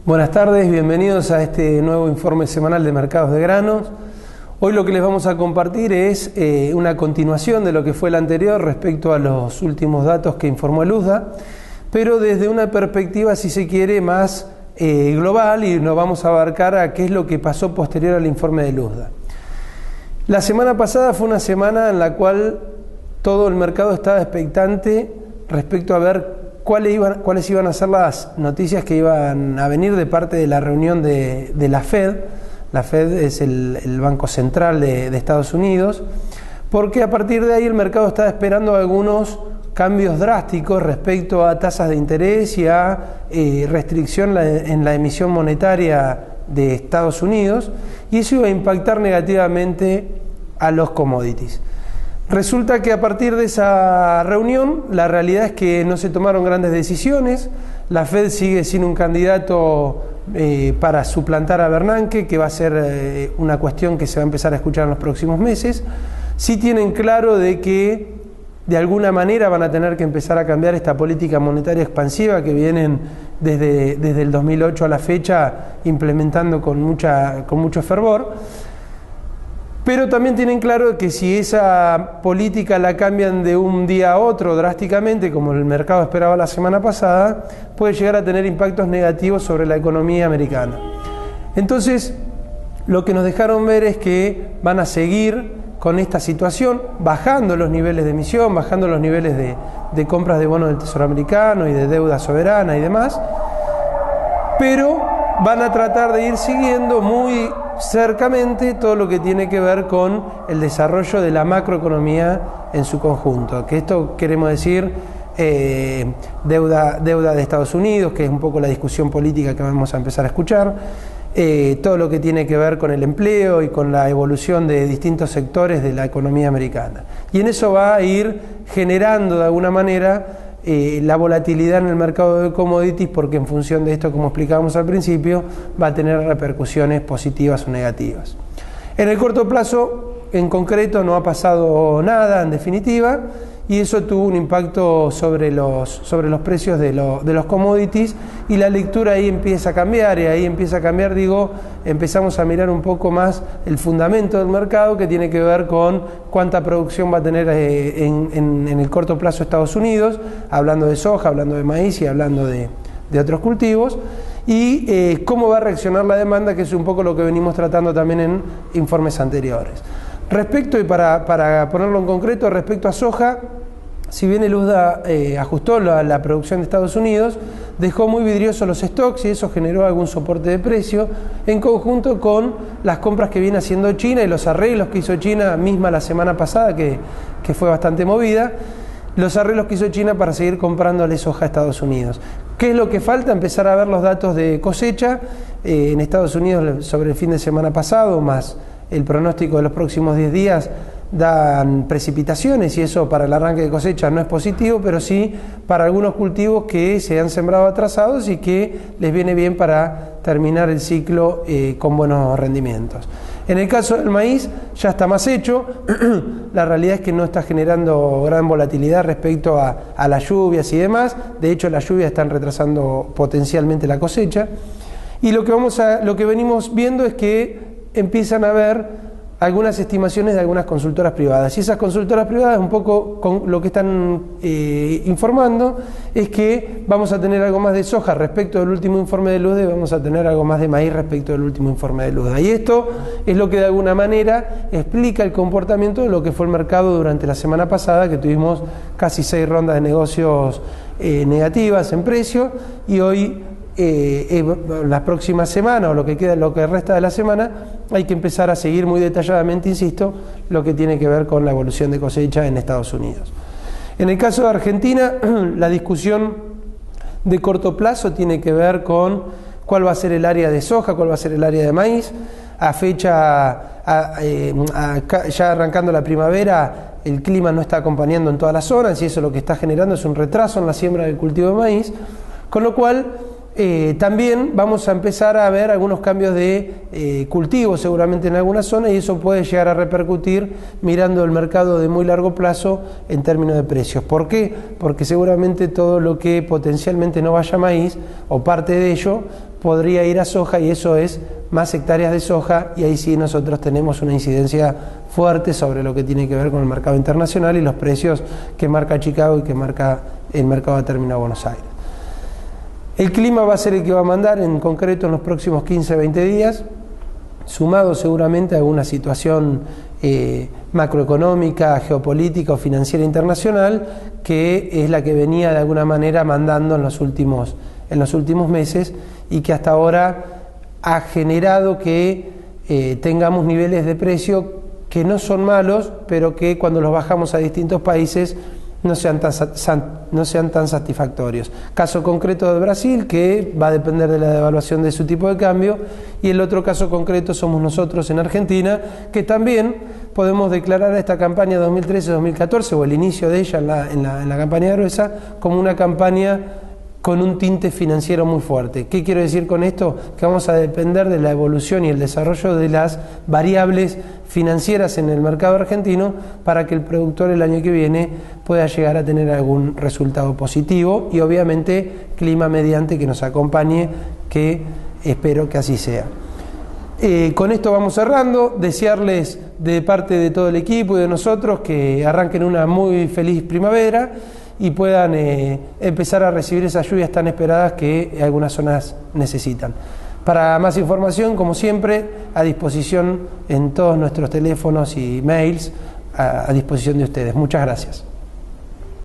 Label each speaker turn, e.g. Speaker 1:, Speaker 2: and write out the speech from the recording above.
Speaker 1: Buenas tardes, bienvenidos a este nuevo informe semanal de mercados de granos. Hoy lo que les vamos a compartir es una continuación de lo que fue el anterior respecto a los últimos datos que informó el USDA, pero desde una perspectiva, si se quiere, más global, y nos vamos a abarcar a qué es lo que pasó posterior al informe del USDA. La semana pasada fue una semana en la cual todo el mercado estaba expectante respecto a ver cuáles iban a ser las noticias que iban a venir de parte de la reunión de la Fed. La Fed es el Banco Central de Estados Unidos, porque a partir de ahí el mercado estaba esperando algunos cambios drásticos respecto a tasas de interés y a restricción en la emisión monetaria de Estados Unidos, y eso iba a impactar negativamente a los commodities. Resulta que a partir de esa reunión, la realidad es que no se tomaron grandes decisiones. La Fed sigue sin un candidato para suplantar a Bernanke, que va a ser una cuestión que se va a empezar a escuchar en los próximos meses. Sí tienen claro de que de alguna manera van a tener que empezar a cambiar esta política monetaria expansiva que vienen desde el 2008 a la fecha implementando con mucho fervor. Pero también tienen claro que si esa política la cambian de un día a otro drásticamente, como el mercado esperaba la semana pasada, puede llegar a tener impactos negativos sobre la economía americana. Entonces, lo que nos dejaron ver es que van a seguir con esta situación, bajando los niveles de emisión, bajando los niveles de compras de bonos del Tesoro americano y de deuda soberana y demás, pero van a tratar de ir siguiendo muy cercamente todo lo que tiene que ver con el desarrollo de la macroeconomía en su conjunto, que esto queremos decir deuda de Estados Unidos, que es un poco la discusión política que vamos a empezar a escuchar, todo lo que tiene que ver con el empleo y con la evolución de distintos sectores de la economía americana. Y en eso va a ir generando de alguna manera la volatilidad en el mercado de commodities, porque en función de esto, como explicábamos al principio, va a tener repercusiones positivas o negativas. En el corto plazo, en concreto, no ha pasado nada en definitiva, y eso tuvo un impacto sobre los precios de los commodities, y la lectura ahí empieza a cambiar, empezamos a mirar un poco más el fundamento del mercado, que tiene que ver con cuánta producción va a tener en el corto plazo Estados Unidos, hablando de soja, hablando de maíz y hablando de otros cultivos, y cómo va a reaccionar la demanda, que es un poco lo que venimos tratando también en informes anteriores. Respecto, y para ponerlo en concreto, respecto a soja, si bien el USDA ajustó la producción de Estados Unidos, dejó muy vidriosos los stocks y eso generó algún soporte de precio, en conjunto con las compras que viene haciendo China y los arreglos que hizo China misma la semana pasada, que fue bastante movida, los arreglos que hizo China para seguir comprándole soja a Estados Unidos. ¿Qué es lo que falta? Empezar a ver los datos de cosecha en Estados Unidos sobre el fin de semana pasado, más el pronóstico de los próximos 10 días, dan precipitaciones, y eso para el arranque de cosecha no es positivo, pero sí para algunos cultivos que se han sembrado atrasados y que les viene bien para terminar el ciclo con buenos rendimientos. En el caso del maíz ya está más hecho, la realidad es que no está generando gran volatilidad respecto a las lluvias y demás. De hecho, las lluvias están retrasando potencialmente la cosecha, y lo que venimos viendo es que empiezan a haber algunas estimaciones de algunas consultoras privadas, y esas consultoras privadas, un poco con lo que están informando, es que vamos a tener algo más de soja respecto del último informe de USDA, y vamos a tener algo más de maíz respecto del último informe de USDA, y esto es lo que de alguna manera explica el comportamiento de lo que fue el mercado durante la semana pasada, que tuvimos casi 6 rondas de negocios negativas en precio, y hoy la próxima semana, o lo que resta de la semana, hay que empezar a seguir muy detalladamente, insisto, lo que tiene que ver con la evolución de cosecha en Estados Unidos. En el caso de Argentina, la discusión de corto plazo tiene que ver con cuál va a ser el área de soja, cuál va a ser el área de maíz. A fecha, ya arrancando la primavera, el clima no está acompañando en todas las zonas, y eso lo que está generando es un retraso en la siembra del cultivo de maíz, con lo cual también vamos a empezar a ver algunos cambios de cultivos seguramente en algunas zonas, y eso puede llegar a repercutir mirando el mercado de muy largo plazo en términos de precios. ¿Por qué? Porque seguramente todo lo que potencialmente no vaya a maíz, o parte de ello, podría ir a soja, y eso es más hectáreas de soja, y ahí sí nosotros tenemos una incidencia fuerte sobre lo que tiene que ver con el mercado internacional y los precios que marca Chicago y que marca el mercado a término de Buenos Aires. El clima va a ser el que va a mandar en concreto en los próximos 15-20 días, sumado seguramente a alguna situación macroeconómica, geopolítica o financiera internacional, que es la que venía de alguna manera mandando en los últimos meses, y que hasta ahora ha generado que tengamos niveles de precio que no son malos, pero que cuando los bajamos a distintos países no sean tan satisfactorios. Caso concreto de Brasil, que va a depender de la devaluación de su tipo de cambio, y el otro caso concreto somos nosotros en Argentina, que también podemos declarar a esta campaña 2013-2014, o el inicio de ella en la campaña gruesa, como una campaña con un tinte financiero muy fuerte. ¿Qué quiero decir con esto? Que vamos a depender de la evolución y el desarrollo de las variables financieras en el mercado argentino para que el productor el año que viene pueda llegar a tener algún resultado positivo, y obviamente clima mediante que nos acompañe, que espero que así sea. Con esto vamos cerrando. Desearles de parte de todo el equipo y de nosotros que arranquen una muy feliz primavera y puedan empezar a recibir esas lluvias tan esperadas que algunas zonas necesitan. Para más información, como siempre, a disposición en todos nuestros teléfonos y mails, a disposición de ustedes. Muchas gracias.